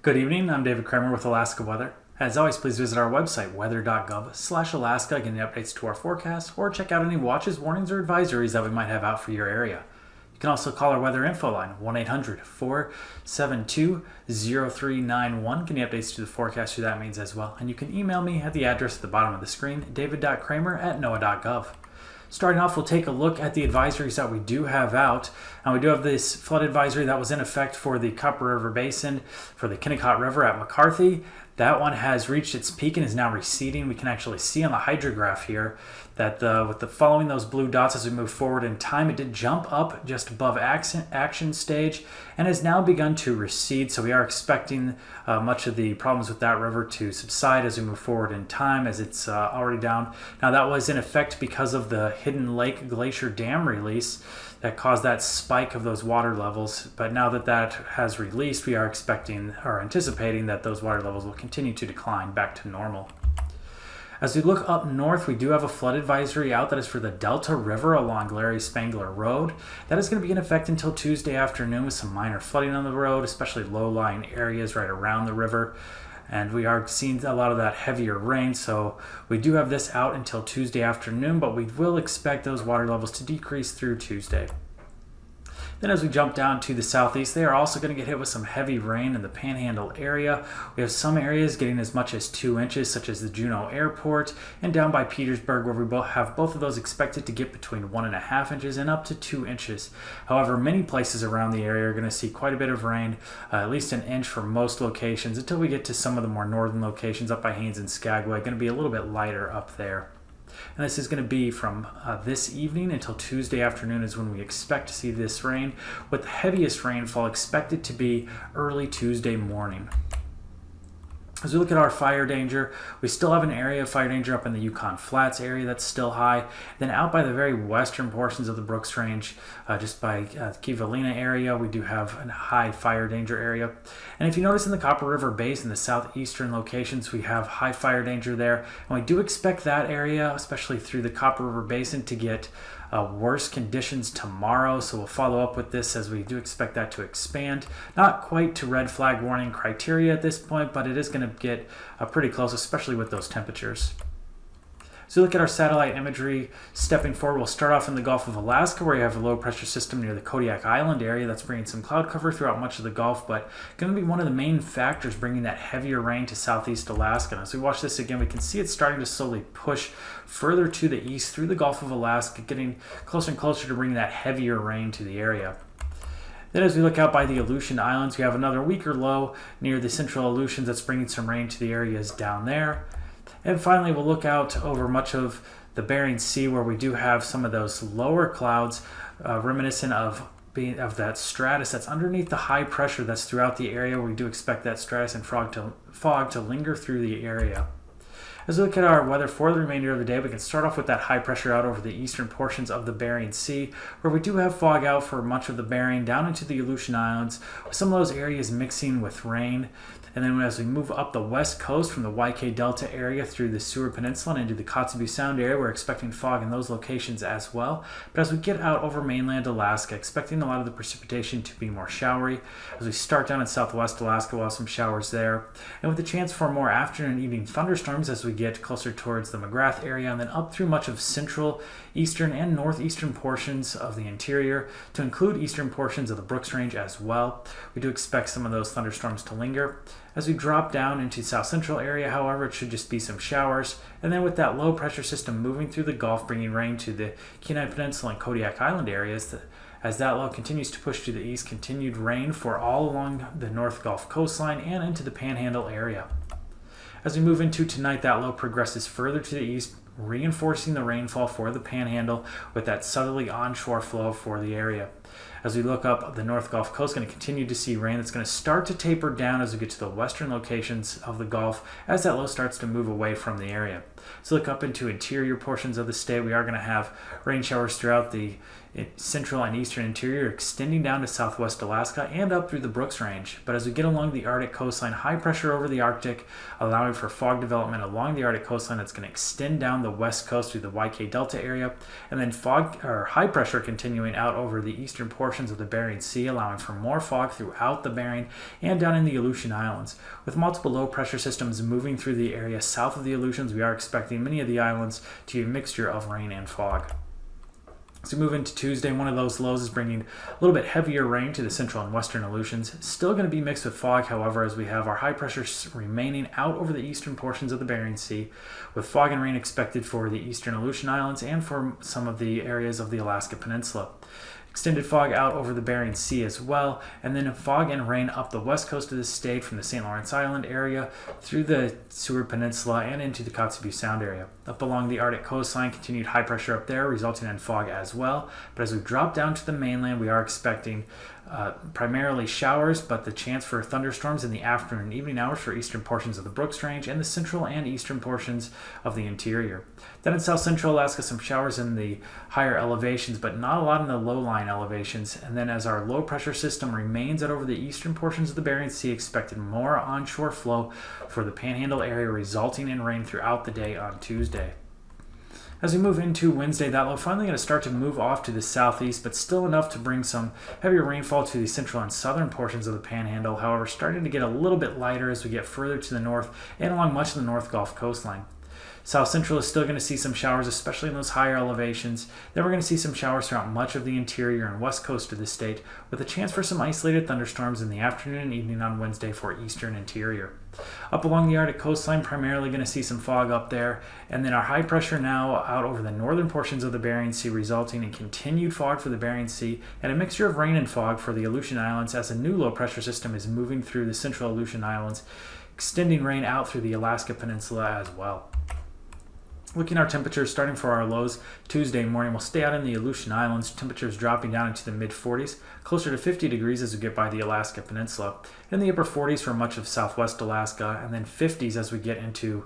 Good evening, I'm David Kramer with Alaska Weather. As always, please visit our website, weather.gov/Alaska, get any updates to our forecast, or check out any watches, warnings, or advisories that we might have out for your area. You can also call our weather info line, 1-800-472-0391. Get any updates to the forecast through that means as well. And you can email me at the address at the bottom of the screen, david.kramer@noaa.gov. Starting off, we'll take a look at the advisories that we do have out. And we do have this flood advisory that was in effect for the Copper River Basin, for the Kennecott River at McCarthy. That one has reached its peak and is now receding. We can actually see on the hydrograph here that following those blue dots as we move forward in time, it did jump up just above action stage and has now begun to recede. So we are expecting much of the problems with that river to subside as we move forward in time, as it's already down. Now that was in effect because of the Hidden Lake Glacier Dam release that caused that spike of those water levels. But now that that has released, we are expecting or anticipating that those water levels will continue to decline back to normal. As we look up north, we do have a flood advisory out that is for the Delta River along Larry Spangler Road. That is going to be in effect until Tuesday afternoon with some minor flooding on the road, especially low-lying areas right around the river. And we are seeing a lot of that heavier rain, so we do have this out until Tuesday afternoon, but we will expect those water levels to decrease through Tuesday. Then as we jump down to the southeast, they are also going to get hit with some heavy rain in the Panhandle area. We have some areas getting as much as 2 inches, such as the Juneau Airport, and down by Petersburg, where we have both of those expected to get between 1.5 inches and up to 2 inches. However, many places around the area are going to see quite a bit of rain, at least an inch for most locations, until we get to some of the more northern locations up by Haines and Skagway. Going to be a little bit lighter up there. And this is going to be from this evening until Tuesday afternoon is when we expect to see this rain, with the heaviest rainfall expected to be early Tuesday morning. As we look at our fire danger, we still have an area of fire danger up in the Yukon Flats area that's still high. Then out by the very western portions of the Brooks Range, just by Kivalina area, we do have a high fire danger area. And if you notice in the Copper River Basin, the southeastern locations, we have high fire danger there. And we do expect that area, especially through the Copper River Basin, to get worse conditions tomorrow, so we'll follow up with this as we do expect that to expand. Not quite to red flag warning criteria at this point, but it is going to get pretty close, especially with those temperatures. So look at our satellite imagery. Stepping forward, we'll start off in the Gulf of Alaska, where you have a low pressure system near the Kodiak Island area that's bringing some cloud cover throughout much of the Gulf, but going to be one of the main factors bringing that heavier rain to southeast Alaska. And as we watch this again, we can see it's starting to slowly push further to the east through the Gulf of Alaska, getting closer and closer to bringing that heavier rain to the area. Then as we look out by the Aleutian Islands, we have another weaker low near the central Aleutians that's bringing some rain to the areas down there. And finally, we'll look out over much of the Bering Sea, where we do have some of those lower clouds reminiscent of that stratus that's underneath the high pressure that's throughout the area. We do expect that stratus and fog to linger through the area. As we look at our weather for the remainder of the day, we can start off with that high pressure out over the eastern portions of the Bering Sea, where we do have fog out for much of the Bering down into the Aleutian Islands, with some of those areas mixing with rain. And then as we move up the west coast from the YK Delta area through the Seward Peninsula and into the Kotzebue Sound area, we're expecting fog in those locations as well. But as we get out over mainland Alaska, expecting a lot of the precipitation to be more showery. As we start down in southwest Alaska, we'll have some showers there. And with the chance for more afternoon and evening thunderstorms as we get closer towards the McGrath area and then up through much of central, eastern, and northeastern portions of the interior, to include eastern portions of the Brooks Range as well. We do expect some of those thunderstorms to linger. As we drop down into south central area, however, it should just be some showers. And then with that low pressure system moving through the Gulf, bringing rain to the Kenai Peninsula and Kodiak Island areas, as that low continues to push to the east, continued rain for all along the North Gulf coastline and into the Panhandle area. As we move into tonight, that low progresses further to the east, reinforcing the rainfall for the Panhandle with that southerly onshore flow for the area. As we look up the North Gulf Coast, going to continue to see rain that's going to start to taper down as we get to the western locations of the Gulf as that low starts to move away from the area. So look up into interior portions of the state. We are going to have rain showers throughout the central and eastern interior, extending down to southwest Alaska and up through the Brooks Range. But as we get along the Arctic coastline, high pressure over the Arctic, allowing for fog development along the Arctic coastline that's going to extend down the west coast through the YK Delta area, and then fog or high pressure continuing out over the eastern portions of the Bering Sea, allowing for more fog throughout the Bering and down in the Aleutian Islands. With multiple low pressure systems moving through the area south of the Aleutians, we are expecting many of the islands to be a mixture of rain and fog. As we move into Tuesday, one of those lows is bringing a little bit heavier rain to the central and western Aleutians. Still going to be mixed with fog, however, as we have our high pressure remaining out over the eastern portions of the Bering Sea, with fog and rain expected for the eastern Aleutian Islands and for some of the areas of the Alaska Peninsula. Extended fog out over the Bering Sea as well, and then fog and rain up the west coast of the state from the St. Lawrence Island area through the Seward Peninsula and into the Kotzebue Sound area. Up along the Arctic coastline, continued high pressure up there, resulting in fog as well. But as we drop down to the mainland, we are expecting primarily showers, but the chance for thunderstorms in the afternoon and evening hours for eastern portions of the Brooks Range and the central and eastern portions of the interior. Then in south central Alaska, some showers in the higher elevations, but not a lot in the low-lying elevations. And then as our low pressure system remains out over the eastern portions of the Bering Sea, expected more onshore flow for the Panhandle area, resulting in rain throughout the day on Tuesday. As we move into Wednesday, that low finally going to start to move off to the southeast, but still enough to bring some heavier rainfall to the central and southern portions of the Panhandle. However, starting to get a little bit lighter as we get further to the north and along much of the North Gulf coastline. South Central is still going to see some showers, especially in those higher elevations. Then we're going to see some showers throughout much of the interior and west coast of the state, with a chance for some isolated thunderstorms in the afternoon and evening on Wednesday for eastern interior. Up along the Arctic coastline, primarily going to see some fog up there, and then our high pressure now out over the northern portions of the Bering Sea, resulting in continued fog for the Bering Sea and a mixture of rain and fog for the Aleutian Islands as a new low pressure system is moving through the central Aleutian Islands, extending rain out through the Alaska Peninsula as well. Looking at our temperatures, starting for our lows, Tuesday morning, we'll stay out in the Aleutian Islands, temperatures dropping down into the mid-40s, closer to 50 degrees as we get by the Alaska Peninsula, in the upper 40s for much of southwest Alaska, and then 50s as we get into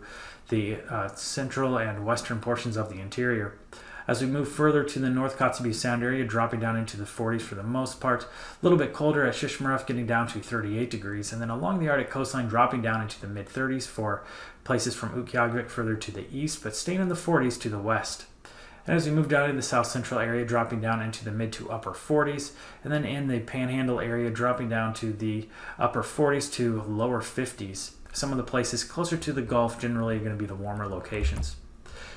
the central and western portions of the interior. As we move further to the North Kotzebue Sound area, dropping down into the 40s for the most part. A little bit colder at Shishmaref, getting down to 38 degrees. And then along the Arctic coastline, dropping down into the mid-30s for places from AKwx further to the east, but staying in the 40s to the west. And as we move down into the south central area, dropping down into the mid to upper 40s. And then in the Panhandle area, dropping down to the upper 40s to lower 50s. Some of the places closer to the Gulf generally are going to be the warmer locations.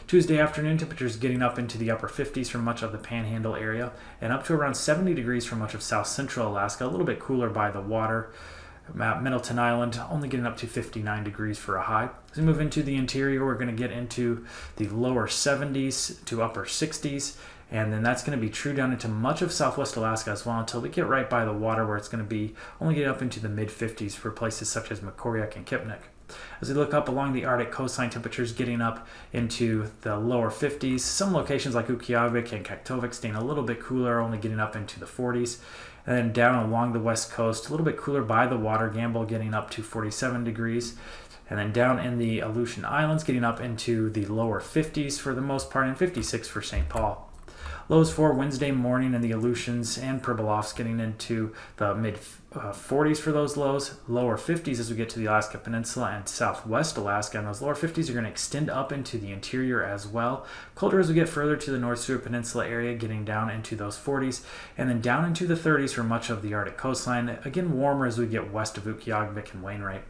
Tuesday afternoon, temperatures getting up into the upper 50s for much of the Panhandle area and up to around 70 degrees for much of south central Alaska, a little bit cooler by the water. Middleton Island only getting up to 59 degrees for a high. As we move into the interior, we're going to get into the lower 70s to upper 60s, and then that's going to be true down into much of southwest Alaska as well until we get right by the water, where it's going to be only get up into the mid 50s for places such as Makoriak and Kipnik. As we look up along the Arctic coastline, temperatures getting up into the lower 50s. Some locations like Utqiagvik and Kaktovik staying a little bit cooler, only getting up into the 40s. And then down along the west coast, a little bit cooler by the water, Gamble getting up to 47 degrees. And then down in the Aleutian Islands, getting up into the lower 50s for the most part, and 56 for St. Paul. Lows for Wednesday morning in the Aleutians and Pribilofs getting into the mid 40s for those lows, lower 50s as we get to the Alaska Peninsula and southwest Alaska, and those lower 50s are going to extend up into the interior as well. Colder as we get further to the North Seward Peninsula area, getting down into those 40s, and then down into the 30s for much of the Arctic coastline. Again, warmer as we get west of Utqiagvik and Wainwright.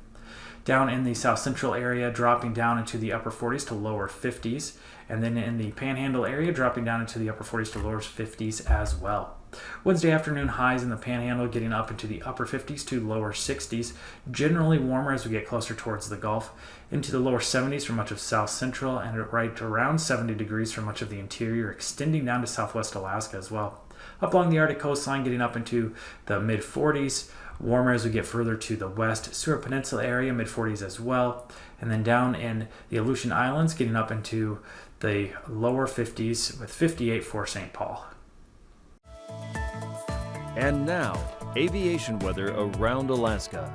Down in the south central area, dropping down into the upper 40s to lower 50s, and then in the Panhandle area, dropping down into the upper 40s to lower 50s as well. Wednesday afternoon highs in the Panhandle getting up into the upper 50s to lower 60s, generally warmer as we get closer towards the Gulf, into the lower 70s for much of south central, and right around 70 degrees for much of the interior, extending down to southwest Alaska as well. Up along the Arctic coastline, getting up into the mid 40s, warmer as we get further to the west. Seward Peninsula area, mid 40s as well. And then down in the Aleutian Islands, getting up into the lower 50s with 58 for St. Paul. And now, aviation weather around Alaska.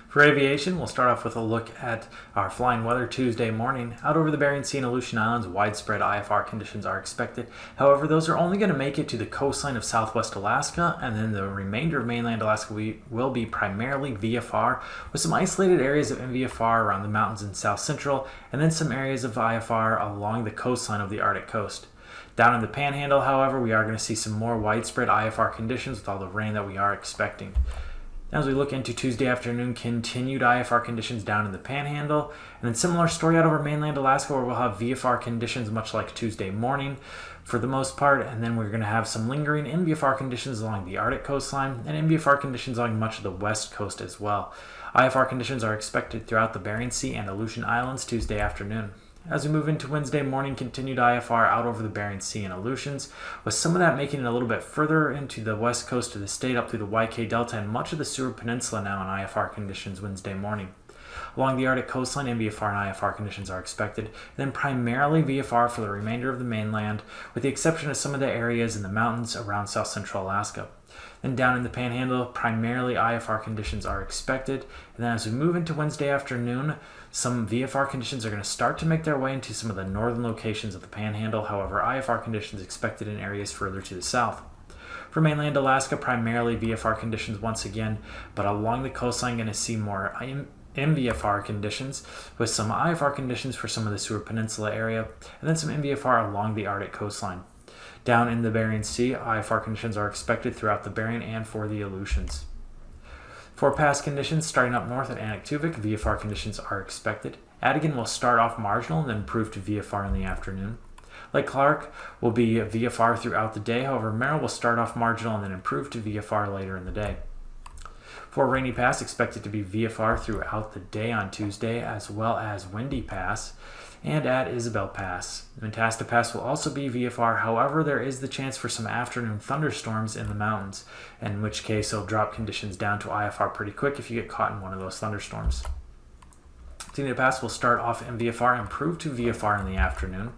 For aviation, we'll start off with a look at our flying weather Tuesday morning. Out over the Bering Sea and Aleutian Islands, widespread IFR conditions are expected. However, those are only going to make it to the coastline of southwest Alaska, and then the remainder of mainland Alaska will be primarily VFR, with some isolated areas of MVFR around the mountains in south central, and then some areas of IFR along the coastline of the Arctic coast. Down in the Panhandle, however, we are going to see some more widespread IFR conditions with all the rain that we are expecting. As we look into Tuesday afternoon, continued IFR conditions down in the Panhandle, and then similar story out over mainland Alaska, where we'll have VFR conditions much like Tuesday morning for the most part, and then we're going to have some lingering MVFR conditions along the Arctic coastline and MVFR conditions along much of the west coast as well. IFR conditions are expected throughout the Bering Sea and Aleutian Islands Tuesday afternoon. As we move into Wednesday morning, continued IFR out over the Bering Sea and Aleutians, with some of that making it a little bit further into the west coast of the state up through the YK Delta and much of the Seward Peninsula now in IFR conditions Wednesday morning. Along the Arctic coastline, MVFR and IFR conditions are expected, and then primarily VFR for the remainder of the mainland, with the exception of some of the areas in the mountains around south central Alaska. Then down in the Panhandle, primarily IFR conditions are expected, and then as we move into Wednesday afternoon, some VFR conditions are going to start to make their way into some of the northern locations of the Panhandle. However, IFR conditions expected in areas further to the south. For mainland Alaska, primarily VFR conditions once again, but along the coastline, going to see more MVFR conditions with some IFR conditions for some of the Seward Peninsula area, and then some MVFR along the Arctic coastline. Down in the Bering Sea, IFR conditions are expected throughout the Bering and for the Aleutians. For past conditions, starting up north at AKwx, VFR conditions are expected. Adigan will start off marginal and then improve to VFR in the afternoon. Lake Clark will be VFR throughout the day, however Merrill will start off marginal and then improve to VFR later in the day. For Rainy Pass, expected to be VFR throughout the day on Tuesday, as well as Windy Pass, and at Isabel Pass. Mentasta Pass will also be VFR, however there is the chance for some afternoon thunderstorms in the mountains, in which case it'll drop conditions down to IFR pretty quick if you get caught in one of those thunderstorms. Dehne Pass will start off MVFR, improve to VFR in the afternoon,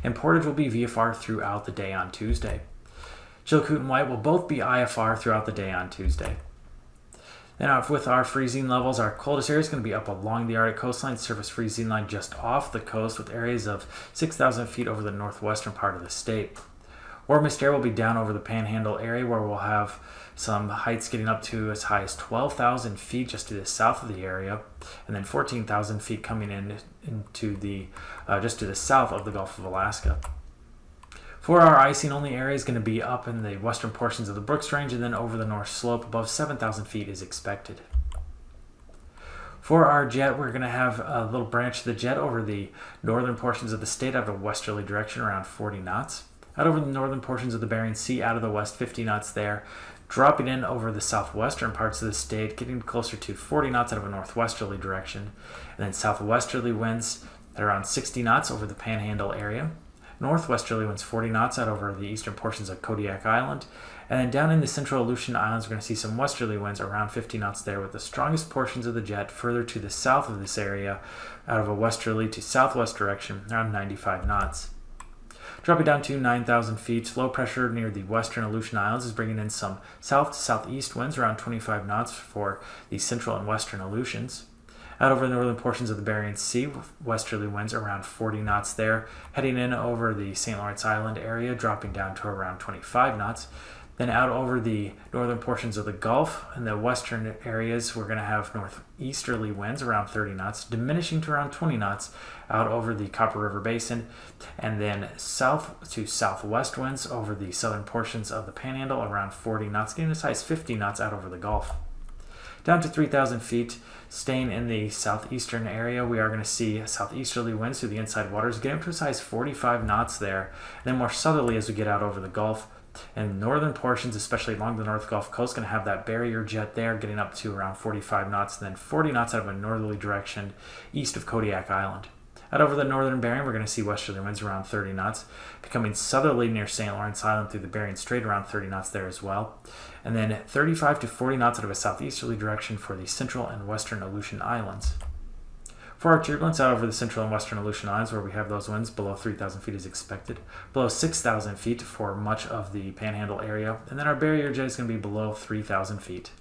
and Portage will be VFR throughout the day on Tuesday. Chilkoot and White will both be IFR throughout the day on Tuesday. Then with our freezing levels, our coldest area is going to be up along the Arctic coastline, surface freezing line just off the coast with areas of 6,000 feet over the northwestern part of the state. Warmest air will be down over the Panhandle area, where we'll have some heights getting up to as high as 12,000 feet just to the south of the area, and then 14,000 feet coming into the just to the south of the Gulf of Alaska. For our icing only area is going to be up in the western portions of the Brooks Range, and then over the north slope above 7,000 feet is expected. For our jet, we're going to have a little branch of the jet over the northern portions of the state out of a westerly direction around 40 knots. Out over the northern portions of the Bering Sea out of the west 50 knots there. Dropping in over the southwestern parts of the state, getting closer to 40 knots out of a northwesterly direction. And then southwesterly winds at around 60 knots over the Panhandle area. Northwesterly winds 40 knots out over the eastern portions of Kodiak Island. And then down in the central Aleutian Islands, we're going to see some westerly winds around 50 knots there, with the strongest portions of the jet further to the south of this area out of a westerly to southwest direction around 95 knots. Dropping down to 9,000 feet, low pressure near the western Aleutian Islands is bringing in some south to southeast winds around 25 knots for the central and western Aleutians. Out over the northern portions of the Bering Sea, westerly winds around 40 knots there, heading in over the St. Lawrence Island area, dropping down to around 25 knots. Then out over the northern portions of the Gulf and the western areas, we're going to have northeasterly winds around 30 knots, diminishing to around 20 knots out over the Copper River Basin, and then south to southwest winds over the southern portions of the Panhandle around 40 knots, getting as high as 50 knots out over the Gulf. Down to 3,000 feet, staying in the southeastern area, we are going to see southeasterly winds through the inside waters, getting up to as high as 45 knots there, and then more southerly as we get out over the Gulf. And northern portions, especially along the North Gulf Coast, going to have that barrier jet there, getting up to around 45 knots, and then 40 knots out of a northerly direction east of Kodiak Island. Out over the northern Bering, we're going to see westerly winds around 30 knots, becoming southerly near St. Lawrence Island through the Bering Strait around 30 knots there as well. And then 35 to 40 knots out of a southeasterly direction for the central and western Aleutian Islands. For our turbulence out over the central and western Aleutian Islands, where we have those winds below 3,000 feet is expected, below 6,000 feet for much of the Panhandle area, and then our barrier jet is going to be below 3,000 feet.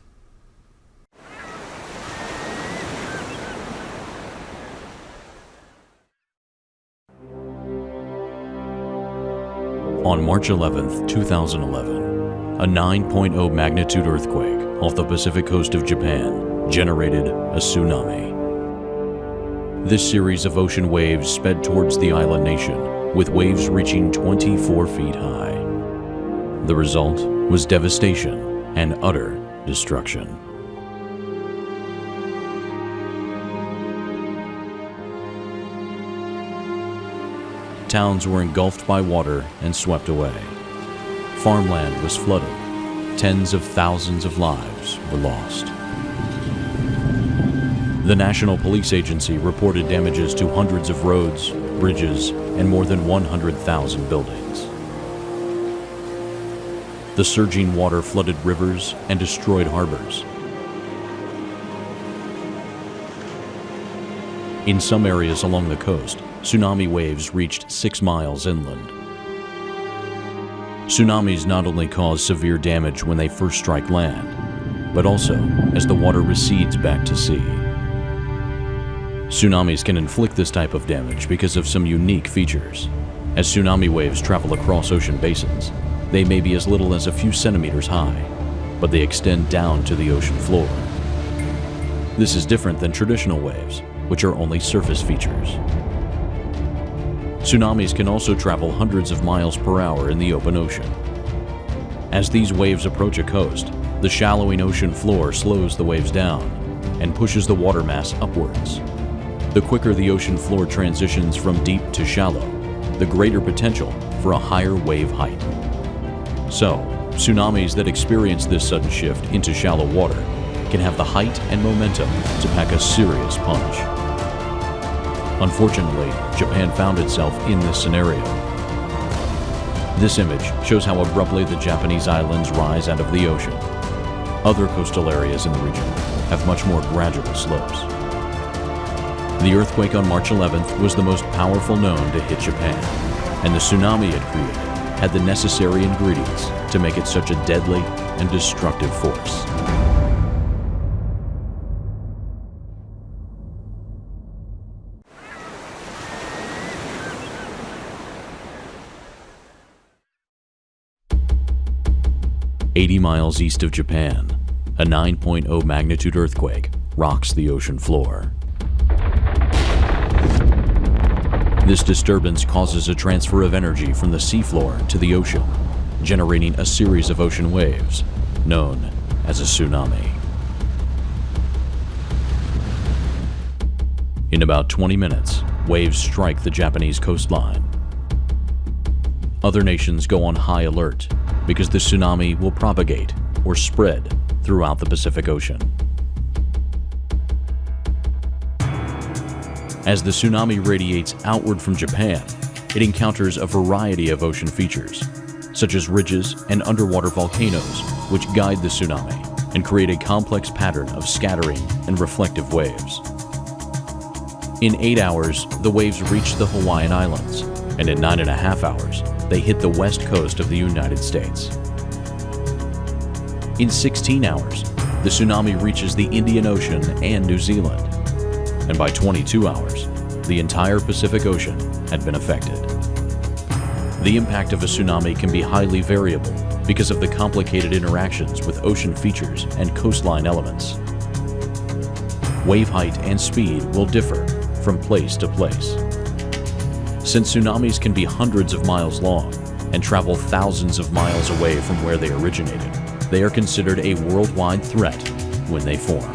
On March 11, 2011, a 9.0 magnitude earthquake off the Pacific coast of Japan generated a tsunami. This series of ocean waves sped towards the island nation, with waves reaching 24 feet high. The result was devastation and utter destruction. Towns were engulfed by water and swept away. Farmland was flooded. Tens of thousands of lives were lost. The National Police Agency reported damages to hundreds of roads, bridges, and more than 100,000 buildings. The surging water flooded rivers and destroyed harbors. In some areas along the coast, tsunami waves reached 6 miles inland. Tsunamis not only cause severe damage when they first strike land, but also as the water recedes back to sea. Tsunamis can inflict this type of damage because of some unique features. As tsunami waves travel across ocean basins, they may be as little as a few centimeters high, but they extend down to the ocean floor. This is different than traditional waves, which are only surface features. Tsunamis can also travel hundreds of miles per hour in the open ocean. As these waves approach a coast, the shallowing ocean floor slows the waves down and pushes the water mass upwards. The quicker the ocean floor transitions from deep to shallow, the greater potential for a higher wave height. So, tsunamis that experience this sudden shift into shallow water can have the height and momentum to pack a serious punch. Unfortunately, Japan found itself in this scenario. This image shows how abruptly the Japanese islands rise out of the ocean. Other coastal areas in the region have much more gradual slopes. The earthquake on March 11th was the most powerful known to hit Japan, and the tsunami it created had the necessary ingredients to make it such a deadly and destructive force. "80 miles east of Japan, a 9.0 magnitude earthquake rocks the ocean floor. This disturbance causes a transfer of energy from the seafloor to the ocean, generating a series of ocean waves, known as a tsunami. In about 20 minutes, waves strike the Japanese coastline. Other nations go on high alert because the tsunami will propagate or spread throughout the Pacific Ocean. As the tsunami radiates outward from Japan, it encounters a variety of ocean features, such as ridges and underwater volcanoes, which guide the tsunami and create a complex pattern of scattering and reflective waves. In 8 hours, the waves reach the Hawaiian Islands, and in 9.5 hours, they hit the west coast of the United States. In 16 hours, the tsunami reaches the Indian Ocean and New Zealand, and by 22 hours, the entire Pacific Ocean had been affected. The impact of a tsunami can be highly variable because of the complicated interactions with ocean features and coastline elements. Wave height and speed will differ from place to place. Since tsunamis can be hundreds of miles long and travel thousands of miles away from where they originated, they are considered a worldwide threat when they form.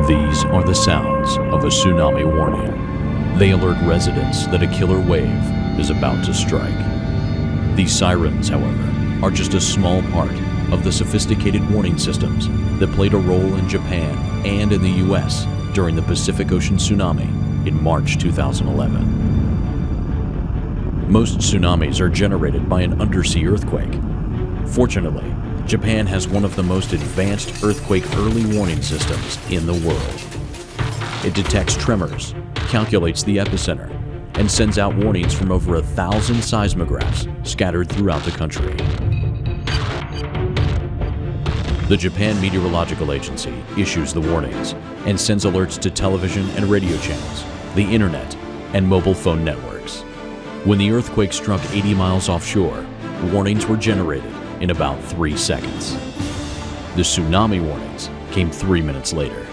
These are the sounds of a tsunami warning. They alert residents that a killer wave is about to strike. These sirens, however, are just a small part of the sophisticated warning systems that played a role in Japan and in the US during the Pacific Ocean tsunami in March 2011. Most tsunamis are generated by an undersea earthquake. Fortunately, Japan has one of the most advanced earthquake early warning systems in the world. It detects tremors, calculates the epicenter, and sends out warnings from over 1,000 seismographs scattered throughout the country. The Japan Meteorological Agency issues the warnings and sends alerts to television and radio channels, the internet, and mobile phone networks. When the earthquake struck 80 miles offshore, warnings were generated in about 3 seconds. The tsunami warnings came 3 minutes later.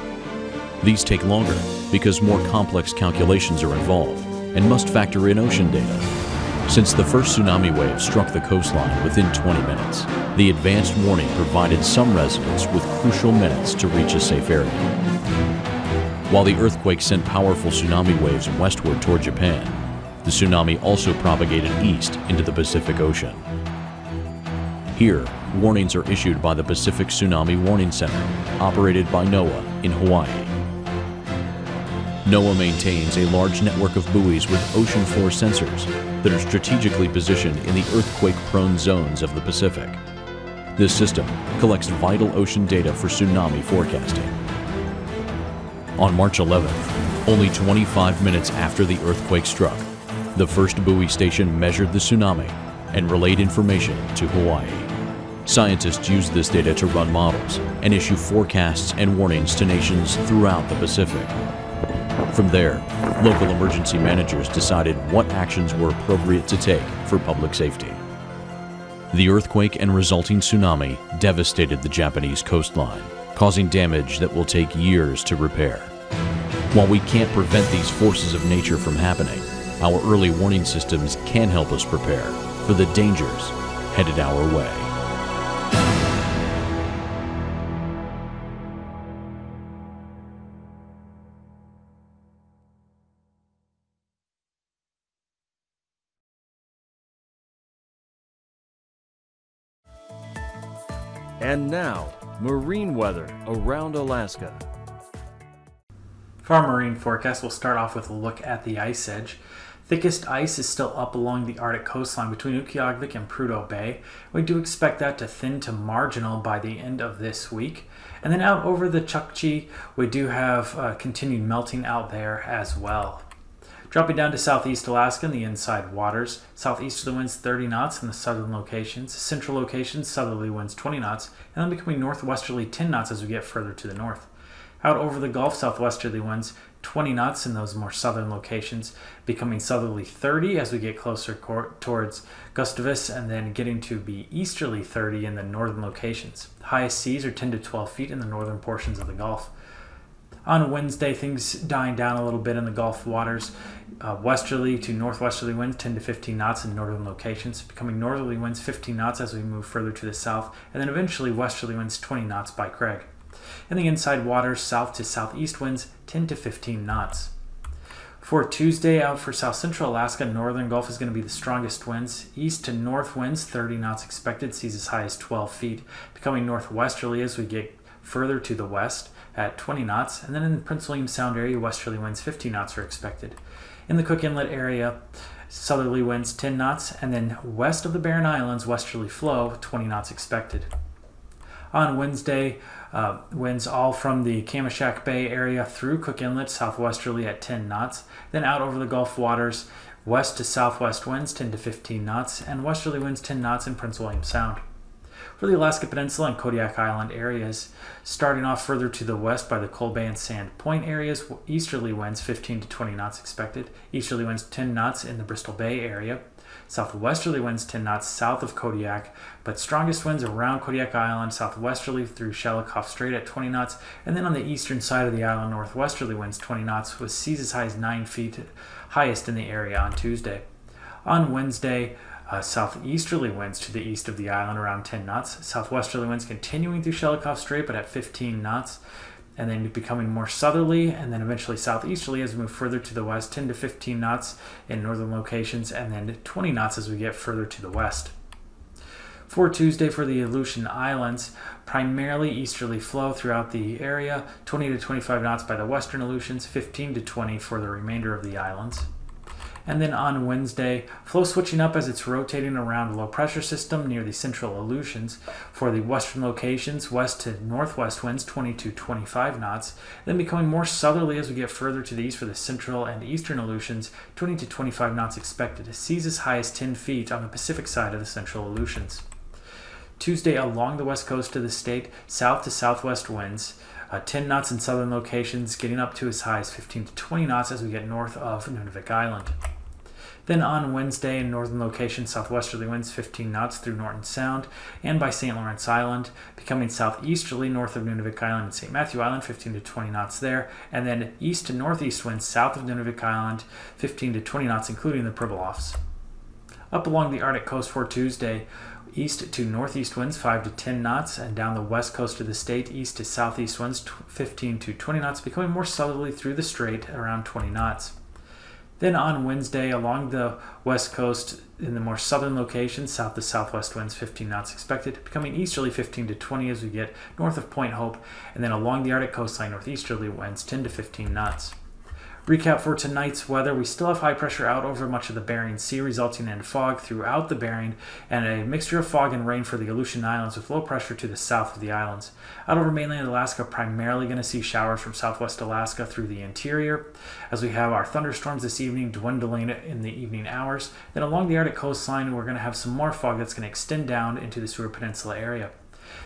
These take longer because more complex calculations are involved and must factor in ocean data. Since the first tsunami wave struck the coastline within 20 minutes, the advanced warning provided some residents with crucial minutes to reach a safe area. While the earthquake sent powerful tsunami waves westward toward Japan, the tsunami also propagated east into the Pacific Ocean. Here, warnings are issued by the Pacific Tsunami Warning Center, operated by NOAA in Hawaii. NOAA maintains a large network of buoys with ocean floor sensors that are strategically positioned in the earthquake-prone zones of the Pacific. This system collects vital ocean data for tsunami forecasting. On March 11th, only 25 minutes after the earthquake struck, the first buoy station measured the tsunami and relayed information to Hawaii. Scientists used this data to run models and issue forecasts and warnings to nations throughout the Pacific. From there, local emergency managers decided what actions were appropriate to take for public safety. The earthquake and resulting tsunami devastated the Japanese coastline, causing damage that will take years to repair. While we can't prevent these forces of nature from happening, our early warning systems can help us prepare for the dangers headed our way. And now, marine weather around Alaska. For our marine forecast, we'll start off with a look at the ice edge. Thickest ice is still up along the Arctic coastline between Utqiagvik and Prudhoe Bay. We do expect that to thin to marginal by the end of this week. And then out over the Chukchi, we do have continued melting out there as well. Dropping down to southeast Alaska in the inside waters, southeasterly winds 30 knots in the southern locations, central locations southerly winds 20 knots, and then becoming northwesterly 10 knots as we get further to the north. Out over the Gulf, southwesterly winds 20 knots in those more southern locations, becoming southerly 30 as we get closer towards Gustavus, and then getting to be easterly 30 in the northern locations. The highest seas are 10 to 12 feet in the northern portions of the Gulf. On Wednesday, things dying down a little bit in the Gulf waters. Westerly to northwesterly winds 10 to 15 knots in northern locations, becoming northerly winds 15 knots as we move further to the south, and then eventually westerly winds 20 knots by Craig. In the inside waters, south to southeast winds 10 to 15 knots. For Tuesday, out for south central Alaska, northern Gulf is going to be the strongest winds. East to north winds 30 knots expected, seas as high as 12 feet, becoming northwesterly as we get further to the west at 20 knots, and then in the Prince William Sound area, westerly winds 15 knots are expected. In the Cook Inlet area, southerly winds 10 knots, and then west of the Barren Islands, westerly flow 20 knots expected. On Wednesday, winds all from the Kamishak Bay area through Cook Inlet, southwesterly at 10 knots, then out over the Gulf waters, west to southwest winds 10 to 15 knots, and westerly winds 10 knots in Prince William Sound. For the Alaska Peninsula and Kodiak Island areas, starting off further to the west by the Cold Bay and Sand Point areas, easterly winds 15 to 20 knots expected, easterly winds 10 knots in the Bristol Bay area, southwesterly winds 10 knots south of Kodiak, but strongest winds around Kodiak Island, southwesterly through Shelikof Strait at 20 knots, and then on the eastern side of the island, northwesterly winds 20 knots with seas as high as 9 feet, highest in the area on Tuesday. On Wednesday, southeasterly winds to the east of the island around 10 knots, southwesterly winds continuing through Shelikof Strait but at 15 knots, and then becoming more southerly and then eventually southeasterly as we move further to the west, 10 to 15 knots in northern locations, and then 20 knots as we get further to the west. For Tuesday, for the Aleutian Islands, primarily easterly flow throughout the area, 20 to 25 knots by the western Aleutians, 15 to 20 for the remainder of the islands. And then on Wednesday, flow switching up as it's rotating around a low pressure system near the central Aleutians. For the western locations, west to northwest winds 20 to 25 knots, then becoming more southerly as we get further to the east for the central and eastern Aleutians, 20 to 25 knots expected. Seas as high as 10 feet on the Pacific side of the central Aleutians. Tuesday, along the west coast of the state, south to southwest winds, 10 knots in southern locations, getting up to as high as 15 to 20 knots as we get north of Nunavik Island. Then on Wednesday, in northern locations, southwesterly winds 15 knots through Norton Sound and by St. Lawrence Island, becoming southeasterly north of Nunavik Island and St. Matthew Island, 15 to 20 knots there, and then east to northeast winds south of Nunavik Island, 15 to 20 knots, including the Pribilofs. Up along the Arctic coast for Tuesday, east to northeast winds 5 to 10 knots, and down the west coast of the state, east to southeast winds 15 to 20 knots, becoming more southerly through the strait at around 20 knots. Then on Wednesday, along the west coast in the more southern locations, south to southwest winds 15 knots expected, becoming easterly 15 to 20 as we get north of Point Hope, and then along the Arctic coastline, northeasterly winds 10 to 15 knots. Recap for tonight's weather. We still have high pressure out over much of the Bering Sea, resulting in fog throughout the Bering and a mixture of fog and rain for the Aleutian Islands with low pressure to the south of the islands. Out over mainland Alaska, primarily going to see showers from southwest Alaska through the interior, as we have our thunderstorms this evening dwindling in the evening hours. Then along the Arctic coastline, we're going to have some more fog that's going to extend down into the Seward Peninsula area.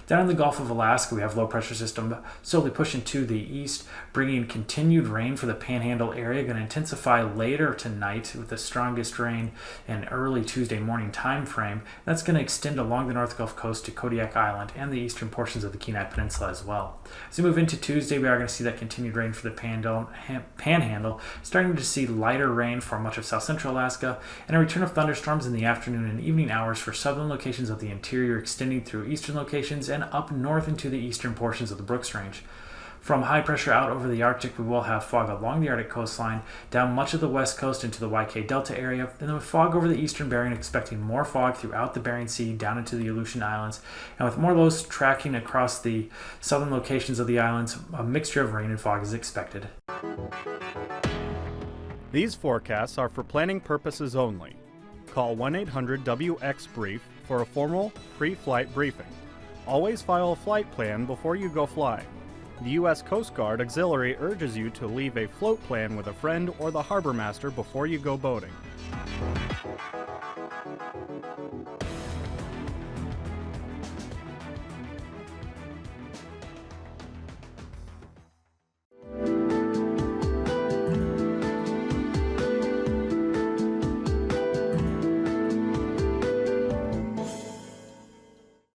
Down in the Gulf of Alaska, we have low pressure system slowly pushing to the east, bringing continued rain for the Panhandle area. Going to intensify later tonight with the strongest rain in early Tuesday morning time frame. That's going to extend along the North Gulf Coast to Kodiak Island and the eastern portions of the Kenai Peninsula as well. As we move into Tuesday, we are going to see that continued rain for the Panhandle, starting to see lighter rain for much of south central Alaska, and a return of thunderstorms in the afternoon and evening hours for southern locations of the interior, extending through eastern locations and up north into the eastern portions of the Brooks Range. From high pressure out over the Arctic, we will have fog along the Arctic coastline, down much of the west coast into the YK Delta area, and then with fog over the eastern Bering, expecting more fog throughout the Bering Sea down into the Aleutian Islands, and with more lows tracking across the southern locations of the islands, a mixture of rain and fog is expected. These forecasts are for planning purposes only. Call 1-800-WX-BRIEF for a formal pre-flight briefing. Always file a flight plan before you go flying. The U.S. Coast Guard Auxiliary urges you to leave a float plan with a friend or the harbor master before you go boating.